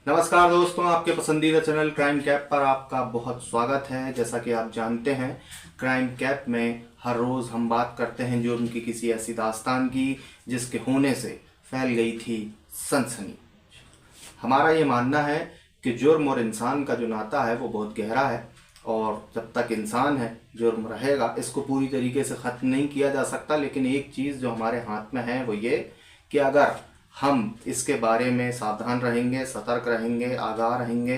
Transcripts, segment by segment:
नमस्कार दोस्तों, आपके पसंदीदा चैनल क्राइम कैप पर आपका बहुत स्वागत है। जैसा कि आप जानते हैं, क्राइम कैप में हर रोज़ हम बात करते हैं जुर्म की किसी ऐसी दास्तान की जिसके होने से फैल गई थी सनसनी। हमारा ये मानना है कि जुर्म और इंसान का जो नाता है वो बहुत गहरा है और जब तक इंसान है जुर्म रहेगा। इसको पूरी तरीके से ख़त्म नहीं किया जा सकता, लेकिन एक चीज़ जो हमारे हाथ में है वो ये कि अगर हम इसके बारे में सावधान रहेंगे, सतर्क रहेंगे, आगाह रहेंगे,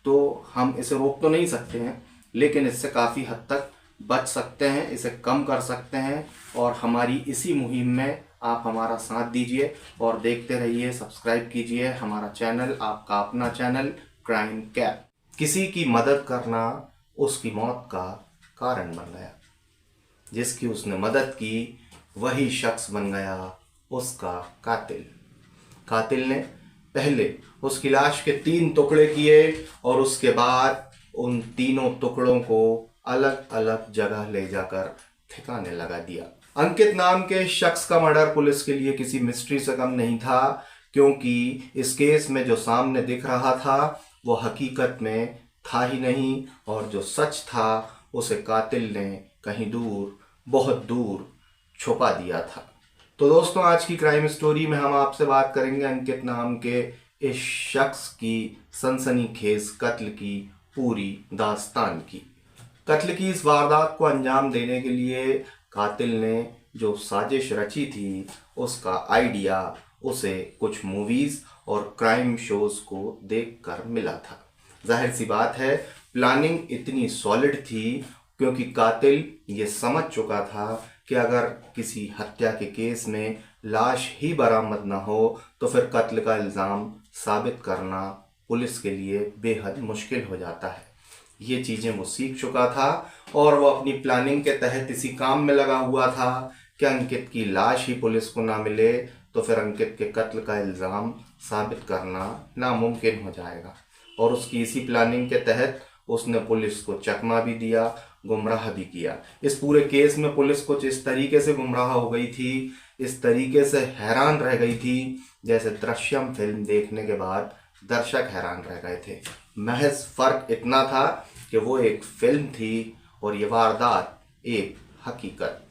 तो हम इसे रोक तो नहीं सकते हैं, लेकिन इससे काफ़ी हद तक बच सकते हैं, इसे कम कर सकते हैं। और हमारी इसी मुहिम में आप हमारा साथ दीजिए और देखते रहिए, सब्सक्राइब कीजिए हमारा चैनल, आपका अपना चैनल क्राइम कैप। किसी की मदद करना उसकी मौत का कारण बन गया। जिसकी उसने मदद की वही शख्स बन गया उसका कातिल। कातिल ने पहले उसकी लाश के 3 टुकड़े किए और उसके बाद उन तीनों टुकड़ों को अलग अलग जगह ले जाकर ठिकाने लगा दिया। अंकित नाम के शख्स का मर्डर पुलिस के लिए किसी मिस्ट्री से कम नहीं था, क्योंकि इस केस में जो सामने दिख रहा था वो हकीकत में था ही नहीं, और जो सच था उसे कातिल ने कहीं दूर, बहुत दूर छुपा दिया था। तो दोस्तों, आज की क्राइम स्टोरी में हम आपसे बात करेंगे अंकित नाम के इस शख्स की सनसनीखेज कत्ल की पूरी दास्तान की। कत्ल की इस वारदात को अंजाम देने के लिए कातिल ने जो साजिश रची थी उसका आइडिया उसे कुछ मूवीज और क्राइम शोज को देखकर मिला था। जाहिर सी बात है, प्लानिंग इतनी सॉलिड थी क्योंकि कातिल ये समझ चुका था कि अगर किसी हत्या के केस में लाश ही बरामद ना हो तो फिर कत्ल का इल्ज़ाम साबित करना पुलिस के लिए बेहद मुश्किल हो जाता है। ये चीज़ें वो सीख चुका था और वो अपनी प्लानिंग के तहत इसी काम में लगा हुआ था कि अंकित की लाश ही पुलिस को ना मिले तो फिर अंकित के कत्ल का इल्ज़ाम साबित करना नामुमकिन हो जाएगा। और उसकी इसी प्लानिंग के तहत उसने पुलिस को चकमा भी दिया, गुमराह भी किया। इस पूरे केस में पुलिस कुछ इस तरीके से गुमराह हो गई थी, इस तरीके से हैरान रह गई थी, जैसे दृश्यम फिल्म देखने के बाद दर्शक हैरान रह गए थे। महज फर्क इतना था कि वो एक फिल्म थी और ये वारदात एक हकीकत।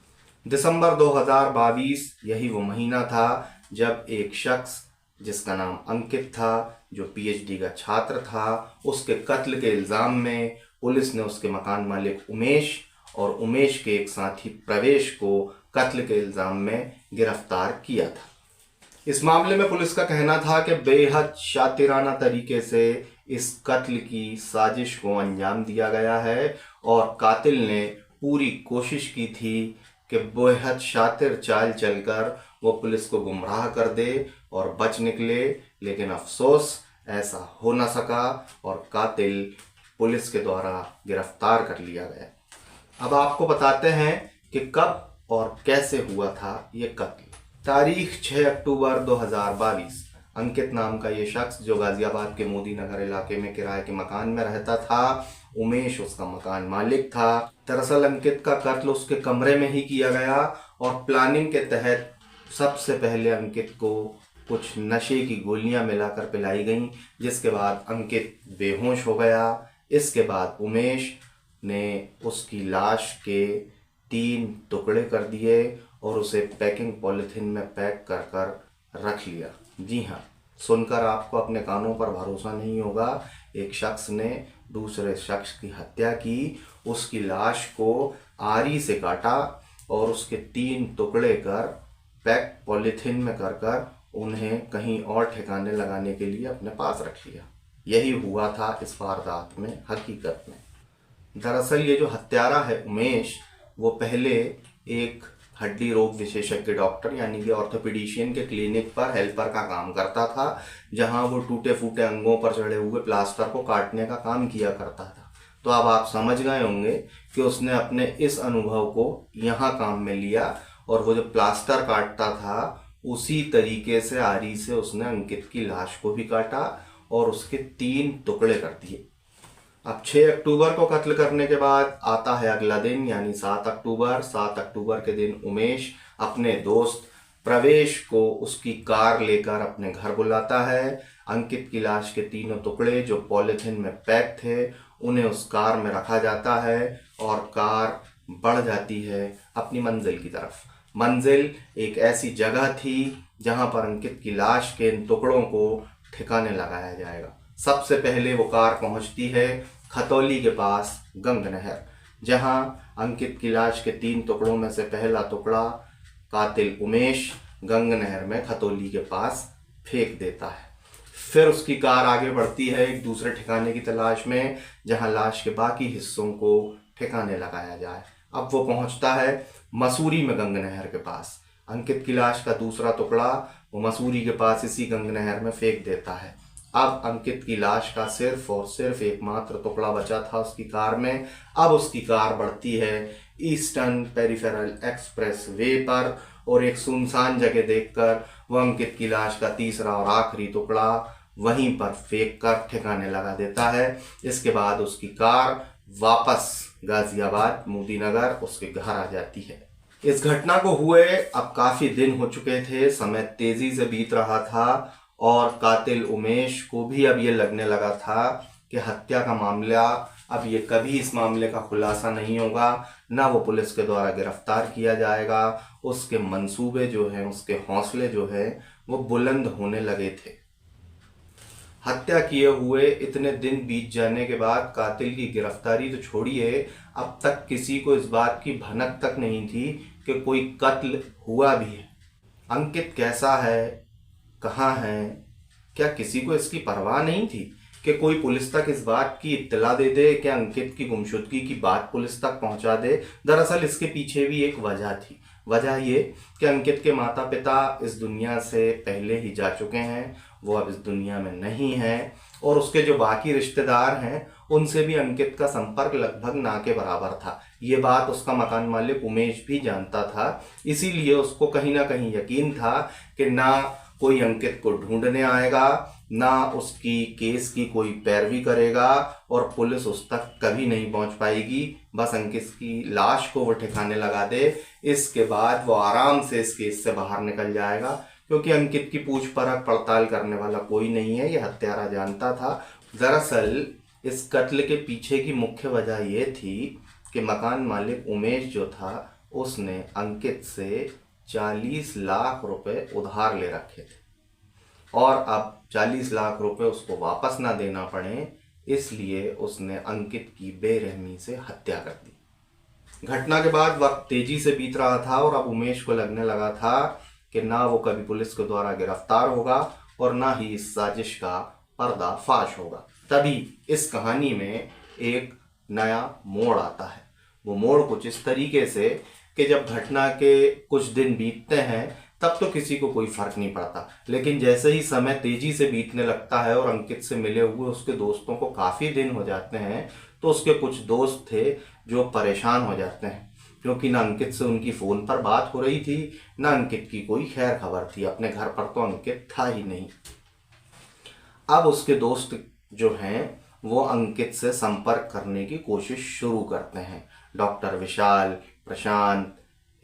दिसंबर 2022 यही वो महीना था जब एक शख्स जिसका नाम अंकित था, जो पीएचडी का छात्र था, उसके कत्ल के इल्ज़ाम में पुलिस ने उसके मकान मालिक उमेश और उमेश के एक साथी प्रवेश को कत्ल के इल्ज़ाम में गिरफ्तार किया था। इस मामले में पुलिस का कहना था कि बेहद शातिराना तरीके से इस कत्ल की साजिश को अंजाम दिया गया है और कातिल ने पूरी कोशिश की थी कि बेहद शातिर चाल चलकर वो पुलिस को गुमराह कर दे और बच निकले, लेकिन अफसोस ऐसा हो न सका और कातिल पुलिस के द्वारा गिरफ्तार कर लिया गया। अब आपको बताते हैं कि कब और कैसे हुआ था ये कत्ल। तारीख 6 अक्टूबर 2022। अंकित नाम का ये शख्स जो गाजियाबाद के मोदी नगर इलाके में किराए के मकान में रहता था, उमेश उसका मकान मालिक था। दरअसल अंकित का कत्ल उसके कमरे में ही किया गया और प्लानिंग के तहत सबसे पहले अंकित को कुछ नशे की गोलियां मिलाकर पिलाई गईं, जिसके बाद अंकित बेहोश हो गया। इसके बाद उमेश ने उसकी लाश के 3 टुकड़े कर दिए और उसे पैकिंग पॉलिथीन में पैक कर कर रख लिया। जी हाँ, सुनकर आपको अपने कानों पर भरोसा नहीं होगा। एक शख्स ने दूसरे शख्स की हत्या की, उसकी लाश को आरी से काटा और उसके 3 टुकड़े कर पैक पॉलिथीन में कर कर उन्हें कहीं और ठिकाने लगाने के लिए अपने पास रख लिया। यही हुआ था इस वारदात में हकीकत में। दरअसल ये जो हत्यारा है उमेश, वो पहले एक हड्डी रोग विशेषज्ञ डॉक्टर यानी कि ऑर्थोपेडिशियन के क्लिनिक पर हेल्पर का काम करता था, जहां वो टूटे फूटे अंगों पर चढ़े हुए प्लास्टर को काटने का काम किया करता था। तो अब आप समझ गए होंगे कि उसने अपने इस अनुभव को यहाँ काम में लिया और वो जो प्लास्टर काटता था उसी तरीके से आरी से उसने अंकित की लाश को भी काटा और उसके 3 टुकड़े कर दिए। अब 6 अक्टूबर को कत्ल करने के बाद आता है अगला दिन यानी 7 अक्टूबर। 7 अक्टूबर के दिन उमेश अपने दोस्त प्रवेश को उसकी कार लेकर अपने घर बुलाता है। अंकित की लाश के तीनों टुकड़े जो पॉलिथीन में पैक थे उन्हें उस कार में रखा जाता है और कार बढ़ जाती है अपनी मंजिल की तरफ। मंजिल एक ऐसी जगह थी जहां पर अंकित की लाश के इन टुकड़ों को ठिकाने लगाया जाएगा। सबसे पहले वो कार पहुंचती है खतौली के पास गंग नहर, जहां अंकित की लाश के 3 टुकड़ों में से पहला टुकड़ा कातिल उमेश गंग नहर में खतौली के पास फेंक देता है। फिर उसकी कार आगे बढ़ती है एक दूसरे ठिकाने की तलाश में जहां लाश के बाकी हिस्सों को ठिकाने लगाया जाए। अब वो पहुंचता है मसूरी में गंग नहर के पास। अंकित की लाश का दूसरा टुकड़ा वो मसूरी के पास इसी गंग नहर में फेंक देता है। अब अंकित की लाश का सिर्फ और सिर्फ एकमात्र टुकड़ा बचा था उसकी कार में। अब उसकी कार बढ़ती है ईस्टर्न पेरिफेरल एक्सप्रेस वे पर और एक सुनसान जगह देखकर वह अंकित की लाश का तीसरा और आखिरी टुकड़ा वहीं पर फेंक कर ठिकाने लगा देता है। इसके बाद उसकी कार वापस गाजियाबाद मोदीनगर उसके घर आ जाती है। इस घटना को हुए अब काफी दिन हो चुके थे, समय तेजी से बीत रहा था और कातिल उमेश को भी अब ये लगने लगा था कि हत्या का मामला अब ये कभी इस मामले का खुलासा नहीं होगा, ना वो पुलिस के द्वारा गिरफ्तार किया जाएगा। उसके मंसूबे जो हैं, उसके हौसले जो हैं वो बुलंद होने लगे थे। हत्या किए हुए इतने दिन बीत जाने के बाद कातिल की गिरफ्तारी तो छोड़िए, अब तक किसी को इस बात की भनक तक नहीं थी कि कोई कत्ल हुआ भी है। अंकित कैसा है, कहाँ है, क्या किसी को इसकी परवाह नहीं थी कि कोई पुलिस तक इस बात की इत्तला दे दे, कि अंकित की गुमशुदगी की बात पुलिस तक पहुंचा दे। दरअसल इसके पीछे भी एक वजह थी। वजह ये कि अंकित के माता पिता इस दुनिया से पहले ही जा चुके हैं, वो अब इस दुनिया में नहीं हैं और उसके जो बाकी रिश्तेदार हैं उनसे भी अंकित का संपर्क लगभग ना के बराबर था। ये बात उसका मकान मालिक उमेश भी जानता था, इसीलिए उसको कहीं ना कहीं यकीन था कि ना कोई अंकित को ढूंढने आएगा, ना उसकी केस की कोई पैरवी करेगा और पुलिस उस तक कभी नहीं पहुंच पाएगी। बस अंकित की लाश को वो ठिकाने लगा दे, इसके बाद वो आराम से इस केस से बाहर निकल जाएगा, क्योंकि अंकित की पूछ परख पड़ताल करने वाला कोई नहीं है, ये हत्यारा जानता था। दरअसल इस कत्ल के पीछे की मुख्य वजह ये थी कि मकान मालिक उमेश जो था उसने अंकित से 40 लाख रुपए उधार ले रखे थे और अब 40 लाख रुपए उसको वापस ना देना पड़े, इसलिए उसने अंकित की बेरहमी से हत्या कर दी। घटना के बाद वक्त तेजी से बीत रहा था और अब उमेश को लगने लगा था कि ना वो कभी पुलिस के द्वारा गिरफ्तार होगा और ना ही इस साजिश का पर्दाफाश होगा। तभी इस कहानी में एक नया मोड़ आता है। वो मोड़ कुछ इस तरीके से कि जब घटना के कुछ दिन बीतते हैं तब तो किसी को कोई फर्क नहीं पड़ता, लेकिन जैसे ही समय तेजी से बीतने लगता है और अंकित से मिले हुए उसके दोस्तों को काफी दिन हो जाते हैं तो उसके कुछ दोस्त थे जो परेशान हो जाते हैं, क्योंकि ना अंकित से उनकी फोन पर बात हो रही थी, ना अंकित की कोई खैर खबर थी। अपने घर पर तो अंकित था ही नहीं। अब उसके दोस्त जो हैं वो अंकित से संपर्क करने की कोशिश शुरू करते हैं। डॉक्टर विशाल, प्रशांत,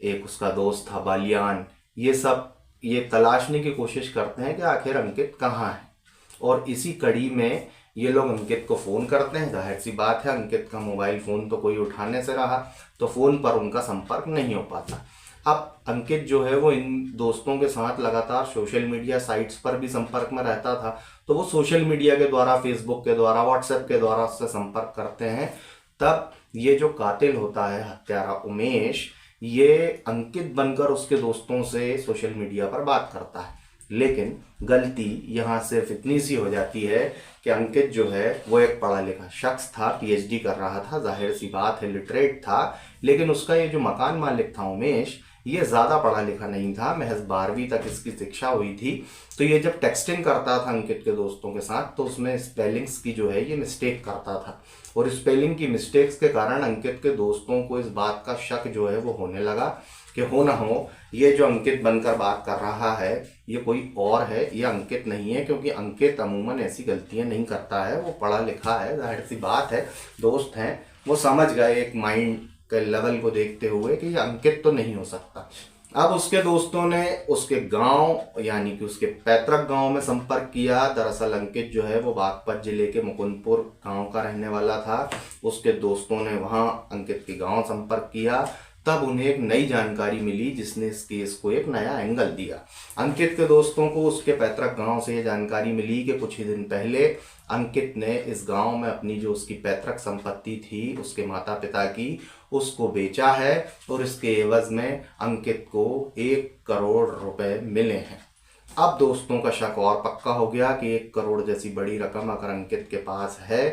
एक उसका दोस्त था बालियान, ये सब ये तलाशने की कोशिश करते हैं कि आखिर अंकित कहाँ है। और इसी कड़ी में ये लोग अंकित को फ़ोन करते हैं। जाहिर सी बात है, अंकित का मोबाइल फ़ोन तो कोई उठाने से रहा तो फ़ोन पर उनका संपर्क नहीं हो पाता। अब अंकित जो है वो इन दोस्तों के साथ लगातार सोशल मीडिया साइट्स पर भी संपर्क में रहता था, तो वो सोशल मीडिया के द्वारा, फेसबुक के द्वारा, व्हाट्सएप के द्वारा उससे संपर्क करते हैं। तब ये जो कातिल होता है हत्यारा उमेश, ये अंकित बनकर उसके दोस्तों से सोशल मीडिया पर बात करता है। लेकिन गलती यहाँ सिर्फ इतनी सी हो जाती है कि अंकित जो है वो एक पढ़ा लिखा शख्स था, पीएचडी कर रहा था, जाहिर सी बात है लिटरेट था, लेकिन उसका ये जो मकान मालिक था उमेश, ये ज़्यादा पढ़ा लिखा नहीं था, महज 12वीं तक इसकी शिक्षा हुई थी। तो ये जब टेक्सटिंग करता था अंकित के दोस्तों के साथ तो उसमें स्पेलिंग्स की जो है ये मिस्टेक करता था, और स्पेलिंग की मिस्टेक्स के कारण अंकित के दोस्तों को इस बात का शक जो है वो होने लगा कि हो ना हो ये जो अंकित बनकर बात कर रहा है ये कोई और है, ये अंकित नहीं है, क्योंकि अंकित अमूमन ऐसी गलतियां नहीं करता है, वो पढ़ा लिखा है, जाहिर सी बात है। दोस्त हैं, वो समझ गए एक माइंड के लेवल को देखते हुए कि ये अंकित तो नहीं हो सकता। अब उसके दोस्तों ने उसके गांव यानी कि उसके पैतृक गांव में संपर्क किया। दरअसल अंकित जो है वो बागपत जिले के मुकुंदपुर गांव का रहने वाला था। उसके दोस्तों ने वहां अंकित के गांव संपर्क किया, तब उन्हें एक नई जानकारी मिली जिसने इस केस को एक नया एंगल दिया। अंकित के दोस्तों को उसके पैतृक गांव से ये जानकारी मिली कि कुछ ही दिन पहले अंकित ने इस गांव में अपनी जो उसकी पैतृक संपत्ति थी उसके माता पिता की, उसको बेचा है और इसके एवज में अंकित को 1 करोड़ रुपए मिले हैं। अब दोस्तों का शक और पक्का हो गया कि 1 करोड़ जैसी बड़ी रकम अगर अंकित के पास है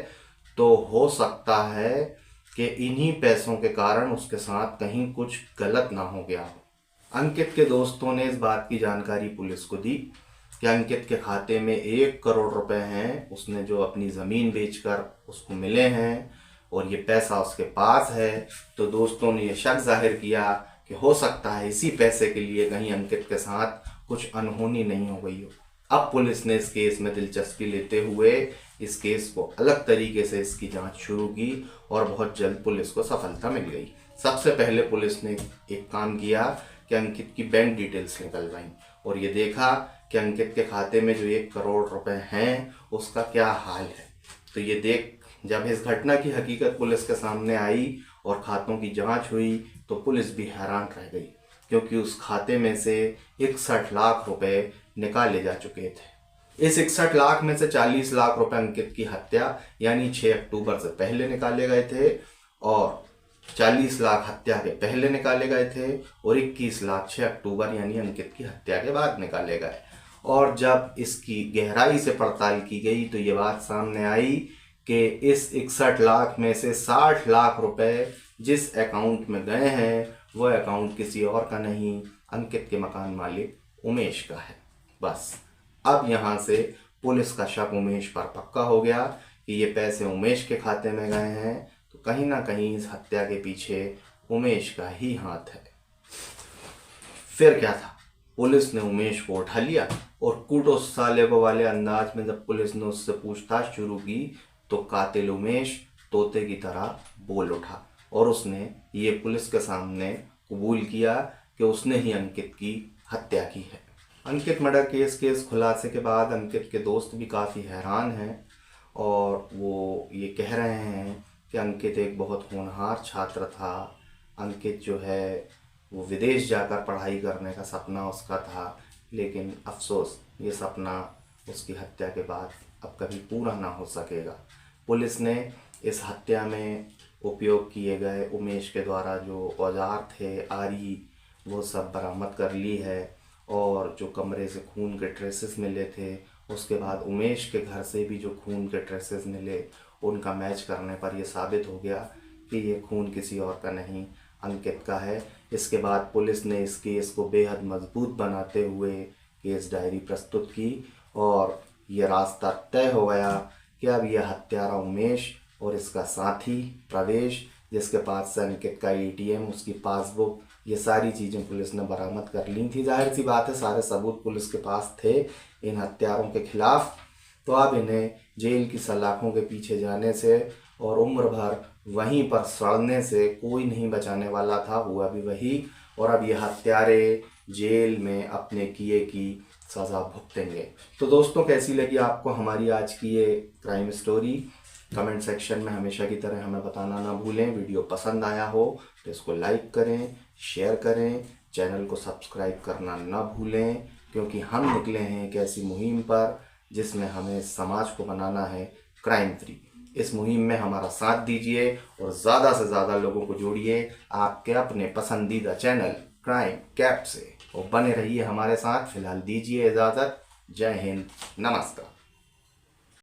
तो हो सकता है कि इन्हीं पैसों के कारण उसके साथ कहीं कुछ गलत ना हो गया हो। अंकित के दोस्तों ने इस बात की जानकारी पुलिस को दी कि अंकित के खाते में 1 करोड़ रुपए हैं, उसने जो अपनी ज़मीन बेचकर उसको मिले हैं और ये पैसा उसके पास है। तो दोस्तों ने ये शक जाहिर किया कि हो सकता है इसी पैसे के लिए कहीं अंकित के साथ कुछ अनहोनी नहीं हो गई हो। अब पुलिस ने इस केस में दिलचस्पी लेते हुए इस केस को अलग तरीके से इसकी जांच शुरू की और बहुत जल्द पुलिस को सफलता मिल गई। सबसे पहले पुलिस ने एक काम किया कि अंकित की बैंक डिटेल्स निकलवाई और ये देखा कि अंकित के खाते में जो 1 करोड़ रुपए हैं उसका क्या हाल है। तो ये देख जब इस घटना की हकीकत पुलिस के सामने आई और खातों की जांच हुई तो पुलिस भी हैरान रह गई, क्योंकि उस खाते में से 61 लाख रुपए निकाले जा चुके थे। इस 61 लाख में से 40 लाख रुपए अंकित की हत्या यानी 6 अक्टूबर से पहले निकाले गए थे और 40 लाख हत्या के पहले निकाले गए थे और 21 लाख 6 अक्टूबर यानी अंकित की हत्या के बाद निकाले गए। और जब इसकी गहराई से पड़ताल की गई तो ये बात सामने आई कि इस 61 लाख में से 60 लाख रुपए जिस अकाउंट में गए हैं वह अकाउंट किसी और का नहीं, अंकित के मकान मालिक उमेश का है। बस अब यहाँ से पुलिस का शक उमेश पर पक्का हो गया कि ये पैसे उमेश के खाते में गए हैं, तो कहीं ना कहीं इस हत्या के पीछे उमेश का ही हाथ है। फिर क्या था, पुलिस ने उमेश को उठा लिया और कूटो साले वाले अंदाज में जब पुलिस ने उससे पूछताछ शुरू की तो कातिल उमेश तोते की तरह बोल उठा और उसने ये पुलिस के सामने कबूल किया कि उसने ही अंकित की हत्या की है। अंकित मर्डर केस के इस खुलासे के बाद अंकित के दोस्त भी काफ़ी हैरान हैं और वो ये कह रहे हैं कि अंकित एक बहुत होनहार छात्र था। अंकित जो है वो विदेश जाकर पढ़ाई करने का सपना उसका था, लेकिन अफसोस ये सपना उसकी हत्या के बाद अब कभी पूरा ना हो सकेगा। पुलिस ने इस हत्या में उपयोग किए गए उमेश के द्वारा जो औजार थे, आरी, वो सब बरामद कर ली है और जो कमरे से खून के ट्रेसेस मिले थे उसके बाद उमेश के घर से भी जो खून के ट्रेसेस मिले उनका मैच करने पर यह साबित हो गया कि ये खून किसी और का नहीं, अंकित का है। इसके बाद पुलिस ने इस केस को बेहद मजबूत बनाते हुए केस डायरी प्रस्तुत की और ये रास्ता तय हो गया कि अब यह हत्यारा उमेश और इसका साथी प्रवेश, जिसके पास से अंकित का ATM, उसकी पासबुक, ये सारी चीज़ें पुलिस ने बरामद कर ली थी। जाहिर सी बात है सारे सबूत पुलिस के पास थे इन हत्यारों के खिलाफ। तो अब इन्हें जेल की सलाखों के पीछे जाने से और उम्र भर वहीं पर सड़ने से कोई नहीं बचाने वाला था, हुआ भी वही। और अब ये हत्यारे जेल में अपने किए की सज़ा भुगतेंगे। तो दोस्तों कैसी लगी आपको हमारी आज की ये क्राइम स्टोरी? कमेंट सेक्शन में हमेशा की तरह हमें बताना ना भूलें। वीडियो पसंद आया हो तो इसको लाइक करें, शेयर करें, चैनल को सब्सक्राइब करना ना भूलें, क्योंकि हम निकले हैं एक ऐसी मुहिम पर जिसमें हमें समाज को बनाना है क्राइम फ्री। इस मुहिम में हमारा साथ दीजिए और ज़्यादा से ज़्यादा लोगों को जोड़िए आपके अपने पसंदीदा चैनल क्राइम कैप से और बने रहिए हमारे साथ। फिलहाल दीजिए इजाज़त। जय हिंद, नमस्कार।